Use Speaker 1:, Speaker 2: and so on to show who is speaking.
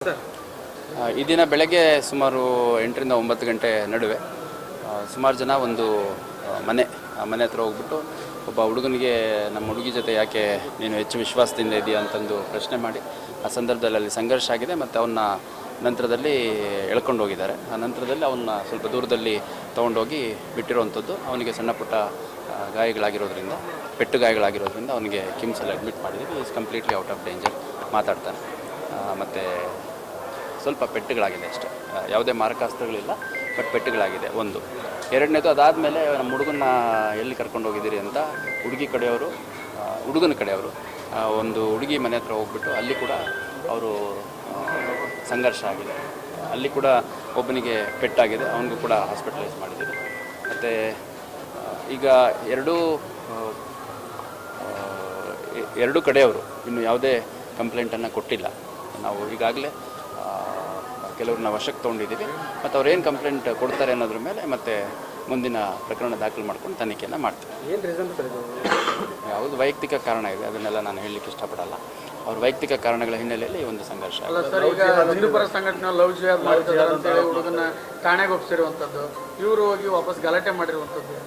Speaker 1: Sir
Speaker 2: ಈ ದಿನ ಬೆಳಗ್ಗೆ ಸುಮಾರು 8ರಿಂದ 9 ಗಂಟೆ ನಡುವೆ ಸುಮಾರು ಜನ ಒಂದು ಮನೆ ಹತ್ರ ಹೋಗ್ಬಿಟ್ಟು ಒಬ್ಬ ಹುಡುಗನಿಗೆ ನಮ್ಮ ಹುಡುಗಿ ಜೊತೆ ಯಾಕೆ ನೀನು ಹೆಚ್ಚು ವಿಶ್ವಾಸದಿಂದ ಇದೆಯಾ ಅಂತಂದು ಪ್ರಶ್ನೆ ಮಾಡಿ ಆ ಸಂದರ್ಭದಲ್ಲಿ ಅಲ್ಲಿ ಸಂಘರ್ಷ ಆಗಿದೆ ಮತ್ತು ಅವನ್ನ ನಂತರದಲ್ಲಿ ಎಳ್ಕೊಂಡು ಹೋಗಿದ್ದಾರೆ. ಆ ನಂತರದಲ್ಲಿ ಅವನ್ನ ಸ್ವಲ್ಪ ದೂರದಲ್ಲಿ ತೊಗೊಂಡೋಗಿ ಬಿಟ್ಟಿರುವಂಥದ್ದು. ಅವನಿಗೆ ಸಣ್ಣ ಪುಟ್ಟ ಗಾಯಗಳಾಗಿರೋದ್ರಿಂದ ಪೆಟ್ಟು ಗಾಯಗಳಾಗಿರೋದ್ರಿಂದ ಅವನಿಗೆ ಕಿಮ್ಸಲ್ಲಿ ಅಡ್ಮಿಟ್ ಮಾಡಿದ್ದೀವಿ. Is completely out of danger, ಮಾತಾಡ್ತಾನೆ. ಮತ್ತು ಸ್ವಲ್ಪ ಪೆಟ್ಟುಗಳಾಗಿದೆ ಅಷ್ಟೇ, ಯಾವುದೇ ಮಾರಕಾಸ್ತ್ರಗಳಿಲ್ಲ, ಬಟ್ ಪೆಟ್ಟುಗಳಾಗಿದೆ ಒಂದು. ಎರಡನೇದು ಅದಾದಮೇಲೆ ನಮ್ಮ ಹುಡುಗನ್ನ ಎಲ್ಲಿ ಕರ್ಕೊಂಡು ಹೋಗಿದ್ದೀರಿ ಅಂತ ಹುಡುಗನ ಕಡೆಯವರು ಒಂದು ಹುಡುಗಿ ಮನೆ ಹತ್ರ ಹೋಗ್ಬಿಟ್ಟು ಅಲ್ಲಿ ಕೂಡ ಅವರು ಸಂಘರ್ಷ ಆಗಿದೆ. ಅಲ್ಲಿ ಕೂಡ ಒಬ್ಬನಿಗೆ ಪೆಟ್ಟಾಗಿದೆ, ಅವನಿಗೂ ಕೂಡ ಹಾಸ್ಪಿಟಲೈಸ್ ಮಾಡಿದ್ದೀವಿ. ಮತ್ತು ಈಗ ಎರಡೂ ಕಡೆಯವರು ಇನ್ನು ಯಾವುದೇ ಕಂಪ್ಲೇಂಟನ್ನು ಕೊಟ್ಟಿಲ್ಲ. ನಾವು ಈಗಾಗಲೇ ಕೆಲವ್ರನ್ನ ವಶಕ್ಕೆ ತೊಗೊಂಡಿದ್ದೀವಿ ಮತ್ತು ಅವ್ರು ಏನು ಕಂಪ್ಲೇಂಟ್ ಕೊಡ್ತಾರೆ ಅನ್ನೋದ್ರ ಮೇಲೆ ಮತ್ತೆ ಮುಂದಿನ ಪ್ರಕರಣ ದಾಖಲು ಮಾಡ್ಕೊಂಡು ತನಿಖೆಯನ್ನು ಮಾಡ್ತೀವಿ.
Speaker 1: ಏನು ರೀಸನ್ ಸರ್ ಇದು?
Speaker 2: ಯಾವುದು ವೈಯಕ್ತಿಕ ಕಾರಣ ಇದೆ, ಅದನ್ನೆಲ್ಲ ನಾನು ಹೇಳಲಿಕ್ಕೆ ಇಷ್ಟಪಡಲ್ಲ. ಅವ್ರ ವೈಯಕ್ತಿಕ ಕಾರಣಗಳ ಹಿನ್ನೆಲೆಯಲ್ಲಿ ಈ ಒಂದು ಸಂಘರ್ಷ.
Speaker 1: ಅಲ್ಲ ಸರ್, ಈಗ ಹಿಂದೂಪರ ಸಂಘಟನೆ ಲವ್ ಜಿಹಾದ್ ಮಾಡ್ತಿದ್ದಾರೆ ಅಂತೇಳಿ ಹುಡುಗನ ಠಾಣೆಗೆ ಒಪ್ಪಿಸಿರುವಂಥದ್ದು, ಇವರು ಹೋಗಿ ವಾಪಸ್ ಗಲಾಟೆ ಮಾಡಿರುವಂಥದ್ದು.